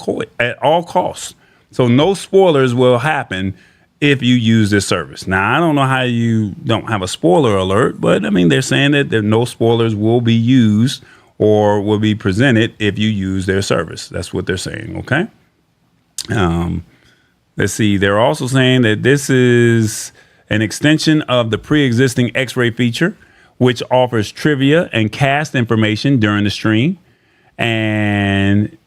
costs. So no spoilers will happen if you use this service. Now, I don't know how you don't have a spoiler alert, but I mean, they're saying that no spoilers will be used or will be presented if you use their service. That's what they're saying, okay? Let's see. They're also saying that this is an extension of the pre-existing X-ray feature, which offers trivia and cast information during the stream. And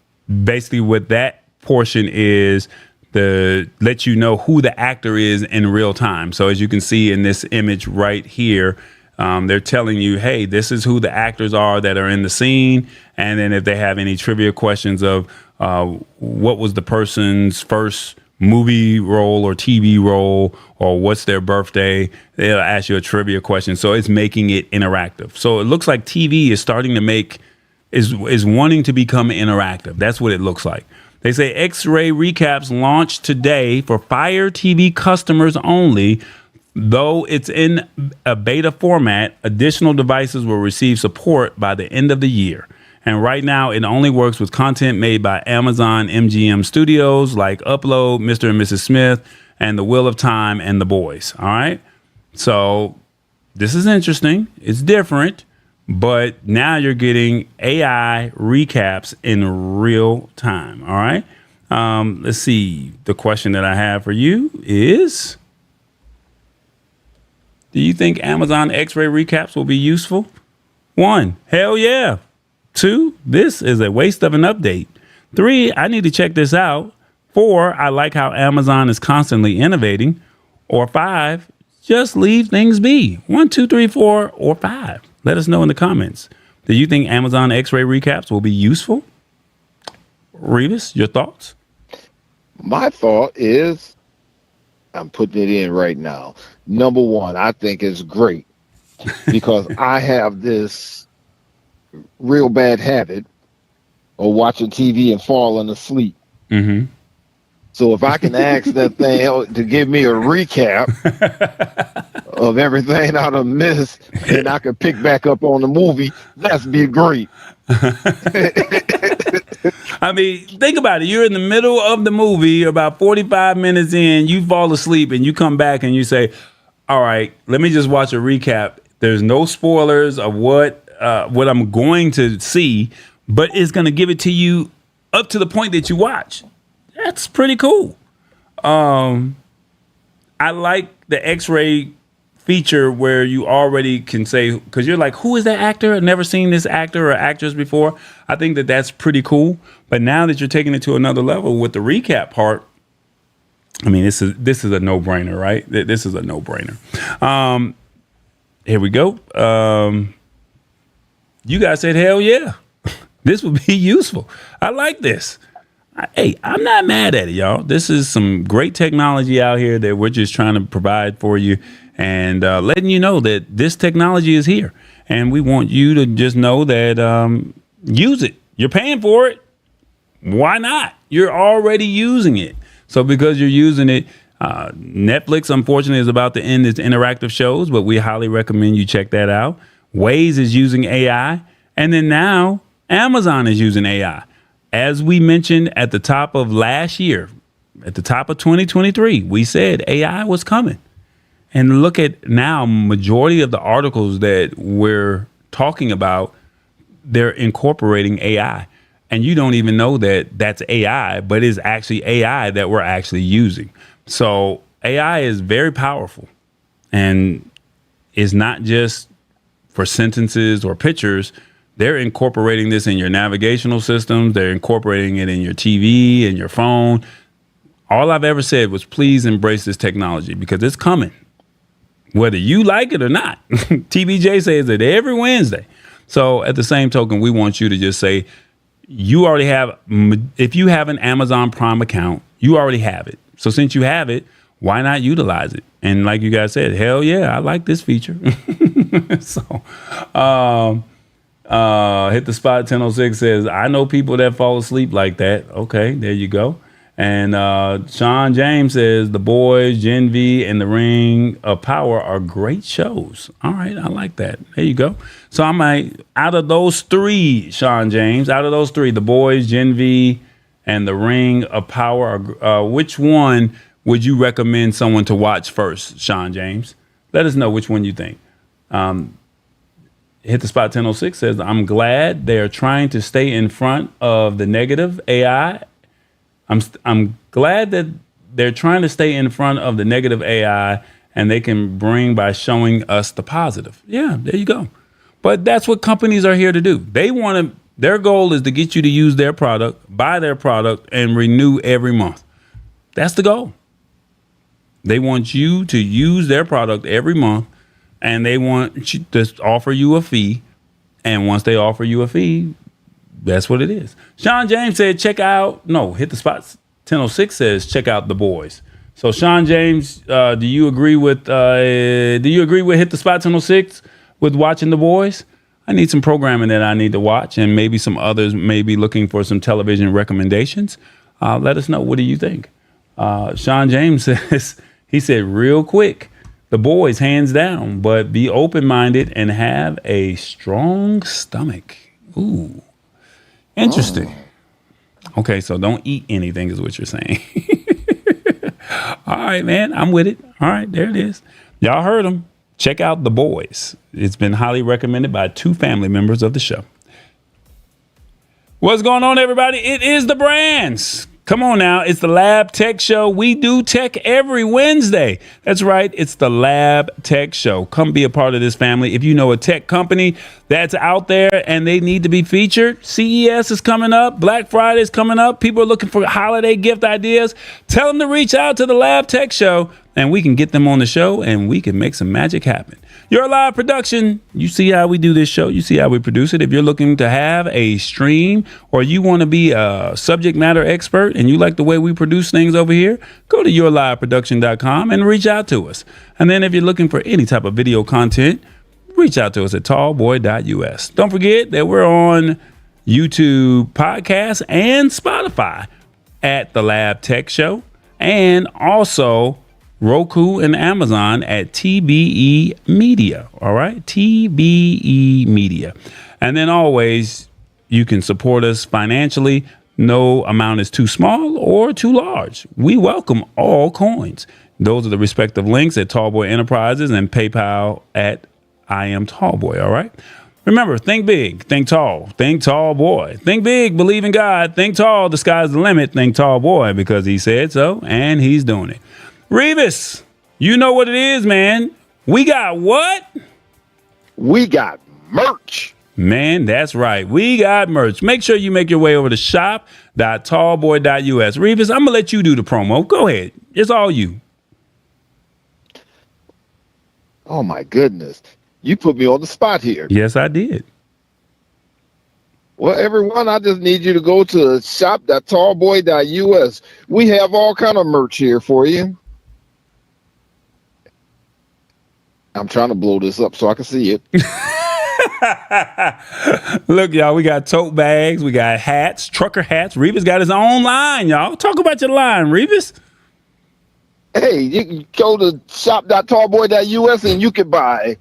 basically what that portion is to let you know who the actor is in real time. So as you can see in this image right here, they're telling you, hey, this is who the actors are that are in the scene. And then if they have any trivia questions of what was the person's first movie role or TV role, or what's their birthday, they'll ask you a trivia question. So it's making it interactive. So it looks like TV is starting to is wanting to become interactive. That's what it looks like. They say X-ray recaps launched today for Fire TV customers only. Though it's in a beta format, additional devices will receive support by the end of the year. And right now, it only works with content made by Amazon MGM Studios like Upload, Mr. and Mrs. Smith, and The Wheel of Time and The Boys. All right. So this is interesting. It's different. But now you're getting AI recaps in real time. All right. Let's see. The question that I have for you is, do you think Amazon X-ray recaps will be useful? 1, hell yeah. 2, this is a waste of an update. 3, I need to check this out. 4, I like how Amazon is constantly innovating. Or 5, just leave things be. 1, 2, 3, 4, or 5. Let us know in the comments. Do you think Amazon X-ray recaps will be useful? Revis, your thoughts? My thought is, I'm putting it in right now. Number 1, I think it's great because I have this real bad habit of watching TV and falling asleep. Mm-hmm. So if I can ask that thing to give me a recap of everything I done missed, and I can pick back up on the movie, that's be great. I mean, think about it. You're in the middle of the movie, about 45 minutes in, you fall asleep, and you come back and you say, all right, let me just watch a recap. There's no spoilers of what I'm going to see, but it's going to give it to you up to the point that you watch. That's pretty cool. I like the X-ray feature where you already can say, because you're like, who is that actor? I've never seen this actor or actress before. I think that that's pretty cool. But now that you're taking it to another level with the recap part, I mean, this is a no-brainer, right? This is a no-brainer. Here we go. You guys said, hell yeah. This would be useful. I like this. Hey, I'm not mad at it, y'all. This is some great technology out here that we're just trying to provide for you and letting you know that this technology is here. And we want you to just know that use it. You're paying for it. Why not? You're already using it. So because you're using it, Netflix, unfortunately, is about to end its interactive shows, but we highly recommend you check that out. Waze is using AI. And then now Amazon is using AI. As we mentioned at the top of last year, at the top of 2023, we said AI was coming. And look at now, majority of the articles that we're talking about, they're incorporating AI. And you don't even know that that's AI, but it's actually AI that we're actually using. So AI is very powerful, and it's not just for sentences or pictures. They're incorporating this in your navigational systems. They're incorporating it in your TV and your phone. All I've ever said was, please embrace this technology because it's coming, whether you like it or not. TBJ says it every Wednesday. So at the same token, we want you to just say, you already have, if you have an Amazon Prime account, you already have it. So since you have it, why not utilize it? And like you guys said, hell yeah, I like this feature. So, Hit the Spot 1006 says, I know people that fall asleep like that. Okay, there you go. And Sean James says, The Boys, Gen V, and The Ring of Power are great shows. All right, I like that. There you go. So I might, out of those three, Sean James, out of those three, The Boys, Gen V, and The Ring of Power, which one would you recommend someone to watch first, Sean James? Let us know which one you think. Hit the Spot 1006 says, I'm glad they're trying to stay in front of the negative AI. I'm glad that they're trying to stay in front of the negative AI and they can bring by showing us the positive. Yeah, there you go. But that's what companies are here to do. They want to, their goal is to get you to use their product, buy their product, and renew every month. That's the goal. They want you to use their product every month, and they want you to offer you a fee. And once they offer you a fee, that's what it is. Sean James said, Hit the Spot 1006 says, check out The Boys. So Sean James, do you agree with Hit the Spot 1006 with watching The Boys? I need some programming that I need to watch, and maybe some others may be looking for some television recommendations. Let us know. What do you think? Sean James says, he said, real quick, The Boys, hands down, but be open-minded and have a strong stomach. Ooh, interesting. Okay, so don't eat anything is what you're saying. All right, man, I'm with it. All right, there it is. Y'all heard him. Check out The Boys. It's been highly recommended by 2 family members of the show. What's going on, everybody? It is the Brands. Come on now. It's the Lab Tech Show. We do tech every Wednesday. That's right. It's the Lab Tech Show. Come be a part of this family. If you know a tech company that's out there and they need to be featured, CES is coming up. Black Friday is coming up. People are looking for holiday gift ideas. Tell them to reach out to the Lab Tech Show and we can get them on the show and we can make some magic happen. You're a live production. You see how we do this show. You see how we produce it. If you're looking to have a stream or you want to be a subject matter expert and you like the way we produce things over here, go to yourliveproduction.com and reach out to us. And then if you're looking for any type of video content, reach out to us at tallboy.us. Don't forget that we're on YouTube Podcasts and Spotify at The Lab Tech Show, and also Roku and Amazon at TBE Media. All right, TBE Media. And then always you can support us financially. No amount is too small or too large. We welcome all coins. Those are the respective links at TallBoy Enterprises and PayPal at I Am Tallboy. All right. Remember, think big, think tall, think tall boy. Think big, believe in God, think tall, the sky's the limit, think tall boy, because he said so and he's doing it. Revis, you know what it is, man. We got what? We got merch. Man, that's right. We got merch. Make sure you make your way over to shop.tallboy.us. Revis, I'm going to let you do the promo. Go ahead. It's all you. Oh, my goodness. You put me on the spot here. Yes, I did. Well, everyone, I just need you to go to shop.tallboy.us. We have all kind of merch here for you. I'm trying to blow this up so I can see it. Look, y'all, we got tote bags, we got hats, trucker hats. Revis got his own line, y'all. Talk about your line, Revis. Hey, you can go to shop.tallboy.us and you can buy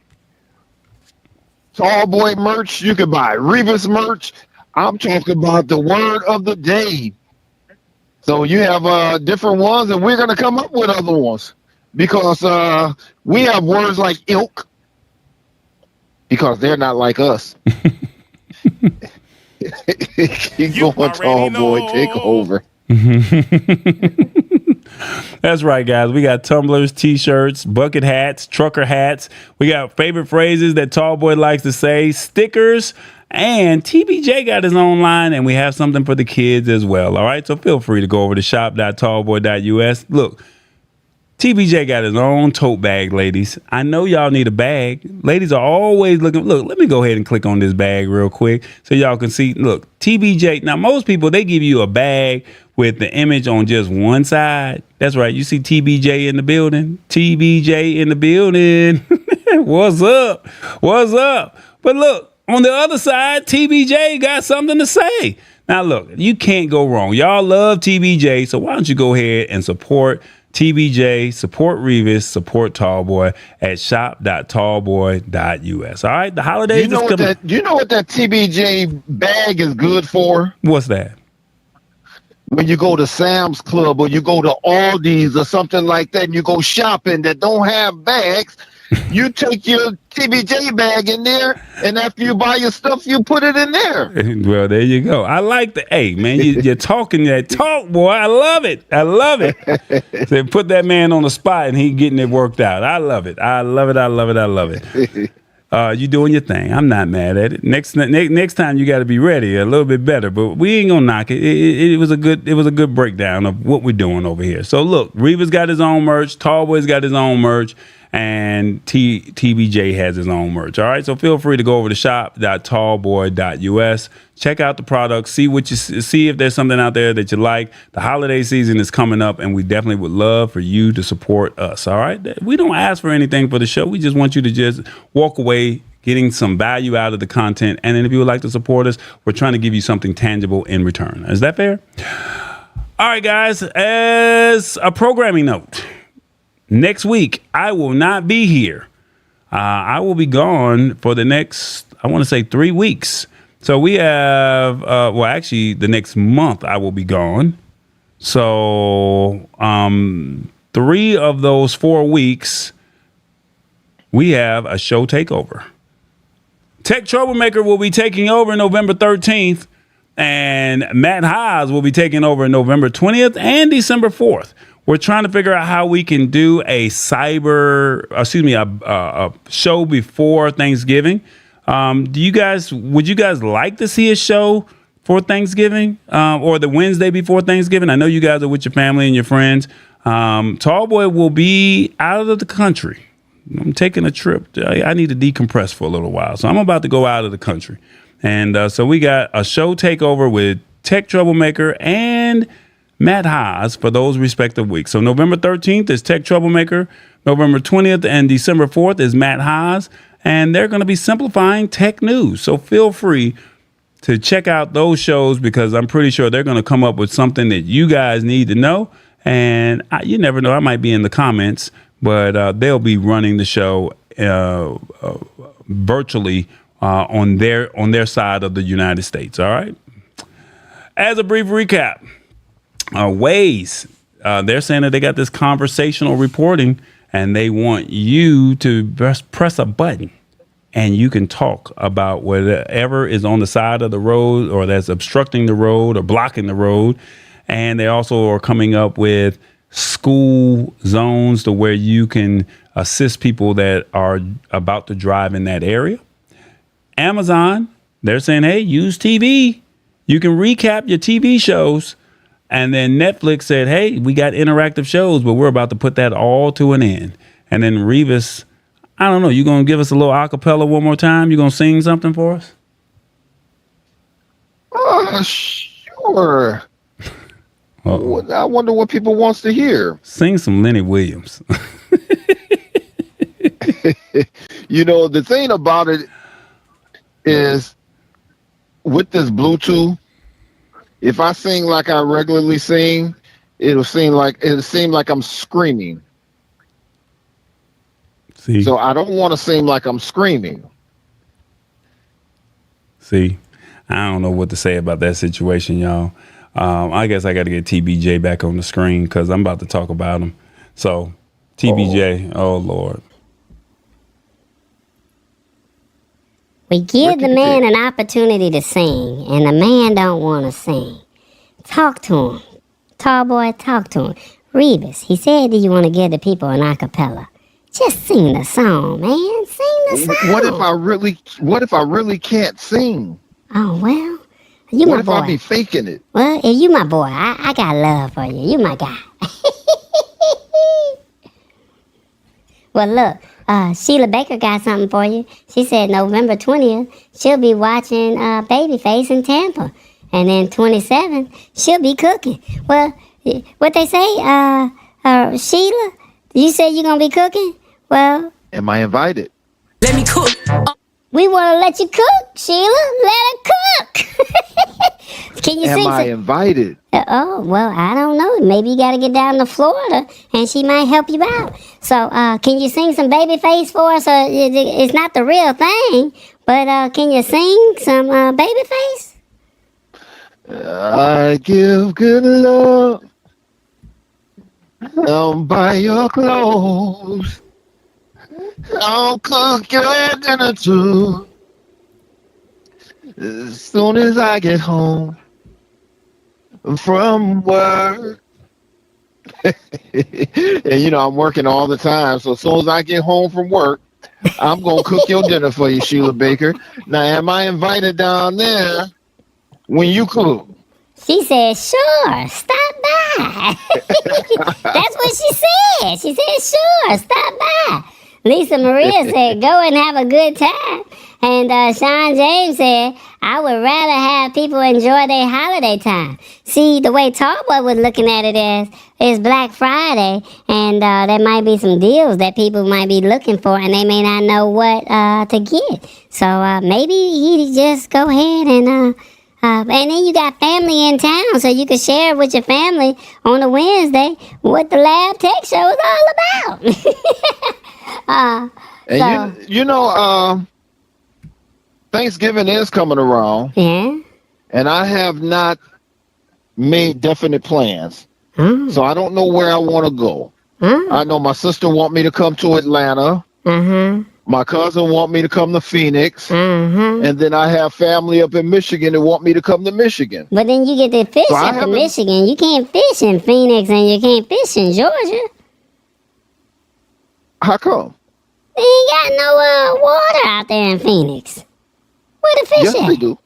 Tallboy merch. You can buy Revis merch. I'm talking about the word of the day. So you have different ones, and we're going to come up with other ones because we have words like ilk because they're not like us. Keep going, Tallboy. Take over. That's right, guys. We got tumblers, t-shirts, bucket hats, trucker hats. We got favorite phrases that Tallboy likes to say, stickers, and TBJ got his own line, and we have something for the kids as well. All right, so feel free to go over to shop.tallboy.us. Look, TBJ got his own tote bag, ladies. I know y'all need a bag. Ladies are always looking. Look, let me go ahead and click on this bag real quick so y'all can see. Look, TBJ. Now, most people, they give you a bag with the image on just one side. That's right. You see TBJ in the building. TBJ in the building. What's up? What's up? But look, on the other side, TBJ got something to say. Now, look, you can't go wrong. Y'all love TBJ, so why don't you go ahead and support TBJ, support Revis, support Tallboy at shop.tallboy.us. All right, the holidays is coming. Do you know what that TBJ bag is good for? What's that? When you go to Sam's Club or you go to Aldi's or something like that, and you go shopping that don't have bags, you take your TBJ bag in there, and after you buy your stuff, you put it in there. Well, there you go. I like the, hey, man, you're talking that talk, boy. I love it. I love it. So put that man on the spot, and he getting it worked out. I love it. I love it. I love it. I love it. You doing your thing. I'm not mad at it. Next time you got to be ready a little bit better, but we ain't gonna knock it. It was a good breakdown of what we're doing over here. So look, Reva's got his own merch. Tallboy's got his own merch. And TBJ has his own merch. All right, so feel free to go over to shop.tallboy.us. Check out the products, see if there's something out there that you like. The holiday season is coming up, and we definitely would love for you to support us. All right, we don't ask for anything for the show. We just want you to just walk away getting some value out of the content. And then if you would like to support us, we're trying to give you something tangible in return. Is that fair? All right, guys. As a programming note. Next week, I will not be here. I will be gone for the next, I want to say 3 weeks. So we have, the next month I will be gone. So 3 of those 4 weeks, we have a show takeover. Tech Troublemaker will be taking over November 13th, and Matt Haas will be taking over November 20th and December 4th. We're trying to figure out how we can do a show before Thanksgiving. Would you guys like to see a show for Thanksgiving or the Wednesday before Thanksgiving? I know you guys are with your family and your friends. Tallboy will be out of the country. I'm taking a trip. I need to decompress for a little while. So I'm about to go out of the country. And so we got a show takeover with Tech Troublemaker and Matt Haas for those respective weeks. So November 13th is Tech Troublemaker. November 20th and December 4th is Matt Haas. And they're going to be simplifying tech news. So feel free to check out those shows because I'm pretty sure they're going to come up with something that you guys need to know. And you never know, I might be in the comments, but they'll be running the show virtually on their side of the United States. All right. As a brief recap. Waze, they're saying that they got this conversational reporting and they want you to press a button and you can talk about whatever is on the side of the road or that's obstructing the road or blocking the road. And they also are coming up with school zones to where you can assist people that are about to drive in that area. Amazon, they're saying, hey, use TV. You can recap your TV shows. And then Netflix said, hey, we got interactive shows, but we're about to put that all to an end. And then Revis, I don't know, you going to give us a little acapella one more time? You going to sing something for us? Sure. Uh-oh. I wonder what people wants to hear. Sing some Lenny Williams. The thing about it is with this Bluetooth, if I sing like I regularly sing, it'll seem like I'm screaming. See? So I don't want to seem like I'm screaming. See, I don't know what to say about that situation, y'all. I guess I got to get TBJ back on the screen because I'm about to talk about him. So, TBJ, oh Lord. We give the man an opportunity to sing, and the man don't want to sing. Talk to him. Tall Boy, talk to him. Revis, he said, do you want to give the people an acapella? Just sing the song, man. Sing the song. What if I really can't sing? Oh, well, you What my if boy. I be faking it? Well, if you my boy, I got love for you. You my guy. Well, look, Sheila Baker got something for you. She said November 20th, she'll be watching Babyface in Tampa. And then 27th, she'll be cooking. Well, what they say, Sheila, you said you're going to be cooking? Well, Am I invited? Let me cook. we want to let you cook, Sheila. Let her cook. Can you Am sing I some? invited? Oh, well, I don't know. Maybe you got to get down to Florida, and she might help you out. So, can you sing some Babyface for us? It's not the real thing, but can you sing some Babyface? I give good love. I'll buy your clothes. I'll cook your dinner too. As soon as I get home from work. And I'm working all the time. So as soon as I get home from work, I'm going to cook your dinner for you, Sheila Baker. Now, am I invited down there when you cook? She said, sure, stop by. That's what she said. She said, sure, stop by. Lisa Maria said, go and have a good time. And Sean James said, I would rather have people enjoy their holiday time. See, the way Tallboy was looking at it is Black Friday, and there might be some deals that people might be looking for, and they may not know what to get. So maybe he just go ahead and then you got family in town, so you can share with your family on a Wednesday what the Lab Tech Show is all about. And Thanksgiving is coming around, Yeah. and I have not made definite plans. Oh. So I don't know where I want to go. Oh. I know my sister want me to come to Atlanta. Uh-huh. My cousin want me to come to Phoenix. Uh-huh. And then I have family up in Michigan that want me to come to Michigan. But then you get to fish So up in Michigan. You can't fish in Phoenix and you can't fish in Georgia. How come? They ain't got no water out there in Phoenix. Where the fish Yes, at? we do.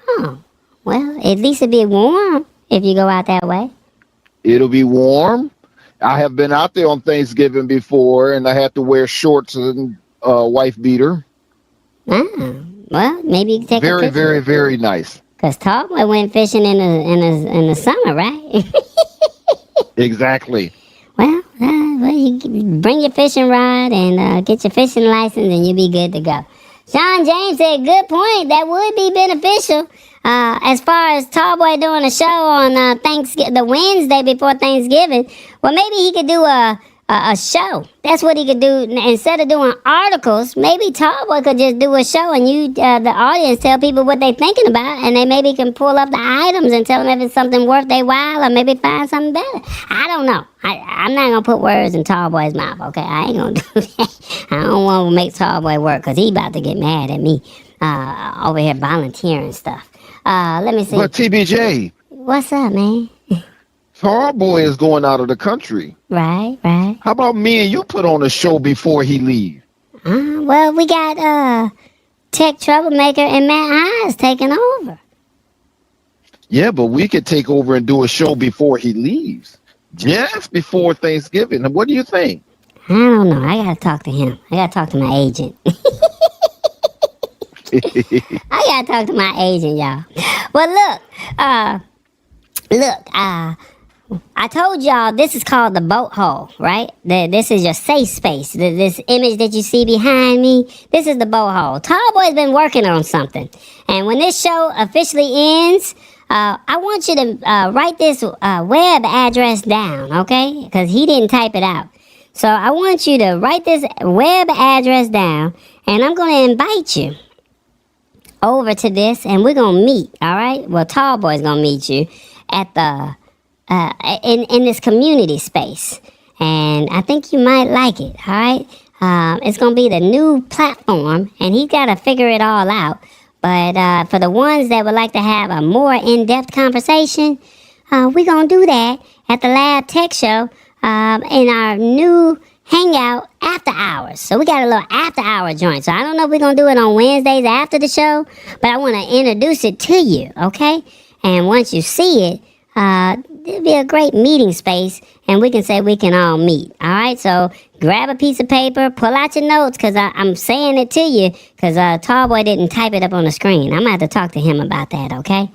Oh, well, at least it'd be warm if you go out that way. It'll be warm. I have been out there on Thanksgiving before, and I had to wear shorts and wife beater. Ah, well, maybe you can take a Very, picture. very, very nice. Cause Tallboy went fishing in the summer, right? Exactly. Well, you bring your fishing rod and get your fishing license, and you'll be good to go. Sean James said, good point. That would be beneficial. As far as Tallboy doing a show on the Wednesday before Thanksgiving, well, maybe he could do a show. That's what he could do. Instead of doing articles, maybe Tallboy could just do a show, and you, the audience, tell people what they're thinking about, and they maybe can pull up the items and tell them if it's something worth their while, or maybe find something better. I don't know. I'm not going to put words in Tallboy's mouth, okay? I ain't going to do that. I don't want to make Tallboy work, because he about to get mad at me over here volunteering stuff. Let me see. But TBJ, What's up, man? Tallboy is going out of the country. Right. How about me and you put on a show before he leaves? Well, we got Tech Troublemaker and Matt Hines taking over. Yeah, but we could take over and do a show before he leaves. Just before Thanksgiving. What do you think? I don't know. I gotta talk to him. I gotta talk to my agent. I gotta talk to my agent, y'all. Well, look. I told y'all this is called the boat hole, right? This is your safe space. This image that you see behind me, this is the boat hole. Tallboy's been working on something. And when this show officially ends, I want you to write this web address down, okay? Because he didn't type it out. So I want you to write this web address down, and I'm going to invite you over to this, and we're going to meet, all right? Well, Tallboy's going to meet you at the in this community space, and I think you might like it, all right? It's going to be the new platform, and he's got to figure it all out. But for the ones that would like to have a more in-depth conversation, we're going to do that at the Lab Tech Show in our new hangout after hours. So we got a little after hour joint. So I don't know if we're going to do it on Wednesdays after the show, but I want to introduce it to you, okay? And once you see it, it'll be a great meeting space, and we can say we can all meet, all right? So grab a piece of paper, pull out your notes, because I'm saying it to you, because Tallboy didn't type it up on the screen. I'm going to have to talk to him about that, okay?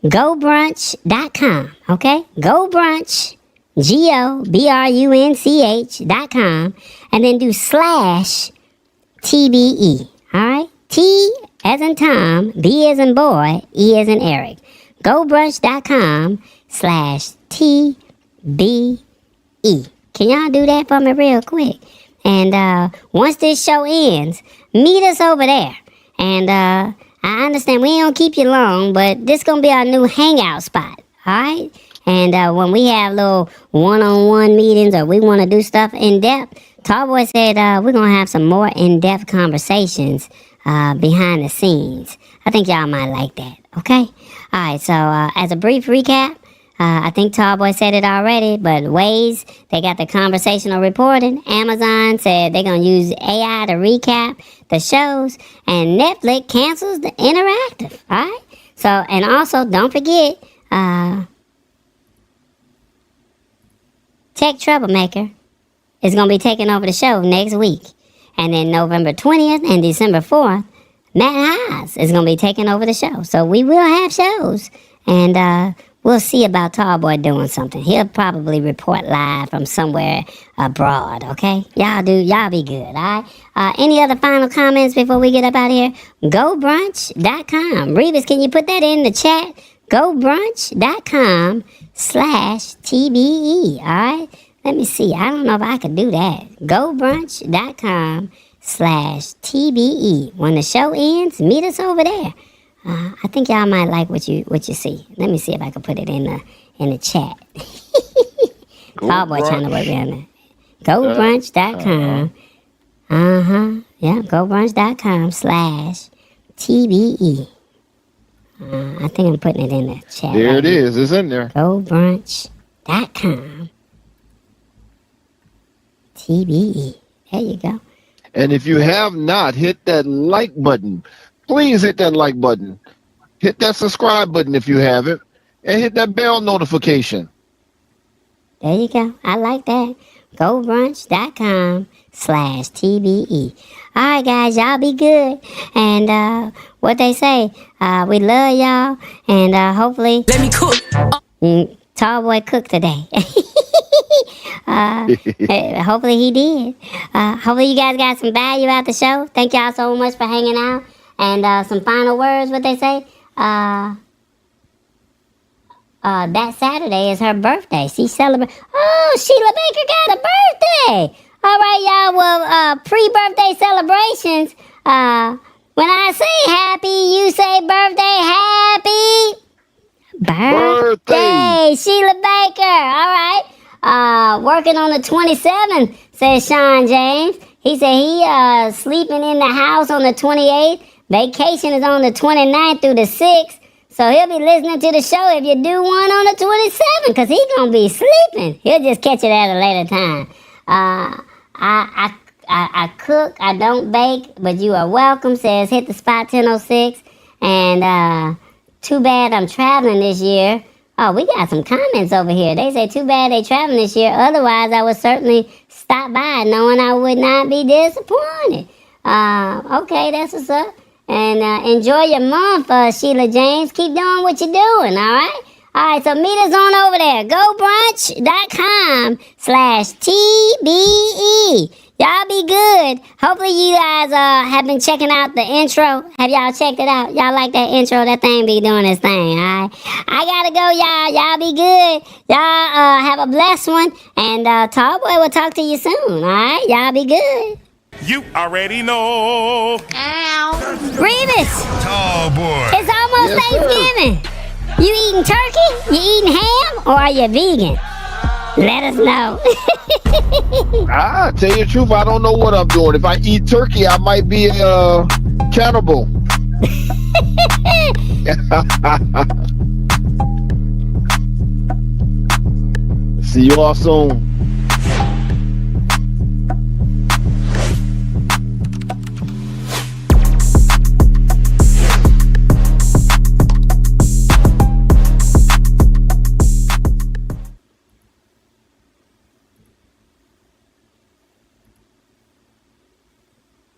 GoBrunch.com, okay? GoBrunch, GoBrunch.com, and then do /TBE, all right? T as in Tom, B as in boy, E as in Eric. GoBrunch.com /TBE. Can y'all do that for me real quick? And once this show ends, meet us over there. And I understand we ain't gonna keep you long, but this gonna be our new hangout spot, all right? And when we have little one-on-one meetings or we want to do stuff in depth, Tallboy said we're gonna have some more in-depth conversations behind the scenes. I think y'all might like that, okay? All right, so as a brief recap, I think Tallboy said it already, but Waze, they got the conversational reporting. Amazon said they're going to use AI to recap the shows. And Netflix cancels the interactive, all right? So, and also, don't forget, Tech Troublemaker is going to be taking over the show next week. And then November 20th and December 4th, Matt Haas is going to be taking over the show. So we will have shows. And we'll see about Tallboy doing something. He'll probably report live from somewhere abroad, okay? Y'all be good, all right? Any other final comments before we get up out of here? GoBrunch.com. Revis, can you put that in the chat? GoBrunch.com /TBE, all right? Let me see. I don't know if I could do that. GoBrunch.com /TBE. When the show ends, meet us over there. I think y'all might like what you see. Let me see if I can put it in the chat. Tallboy trying to work on it. GoBrunch.com. Yeah, GoBrunch.com /TBE. I think I'm putting it in the chat. There right it is. It's in there. GoBrunch.com TBE. There you go. And if you have not hit that like button, please hit that like button. Hit that subscribe button if you haven't. And hit that bell notification. There you go. I like that. GoBrunch.com /TBE. All right, guys. Y'all be good. And what they say, we love y'all. And hopefully... Let me cook. Tallboy cooked today. Hopefully he did. Hopefully you guys got some value out the show. Thank y'all so much for hanging out. And some final words, what they say. That Saturday is her birthday. She celebrates. Oh, Sheila Baker got a birthday. All right, y'all. Well, pre-birthday celebrations. When I say happy, you say birthday happy. Birthday, Sheila Baker. All right. Working on the 27th, says Sean James. He said he sleeping in the house on the 28th. Vacation is on the 29th through the 6th. So he'll be listening to the show if you do one on the 27th, because he's going to be sleeping. He'll just catch it at a later time. I cook, I don't bake, but you are welcome, says hit the spot 1006. And too bad I'm traveling this year. Oh, we got some comments over here. They say too bad they traveling this year. Otherwise, I would certainly stop by knowing I would not be disappointed. Okay, that's what's up. And enjoy your month, Sheila James. Keep doing what you're doing, all right? All right, so meet us on over there. GoBrunch.com /TBE. Y'all be good. Hopefully you guys have been checking out the intro. Have y'all checked it out? Y'all like that intro? That thing be doing its thing, all right? I gotta go, y'all. Y'all be good. Y'all have a blessed one. And Tallboy will talk to you soon, all right? Y'all be good. You already know. Revis, Tallboy. it's almost Yes, Thanksgiving. You eating turkey? You eating ham? Or are you vegan? Let us know. Tell you the truth, I don't know what I'm doing. If I eat turkey, I might be a cannibal. See you all soon.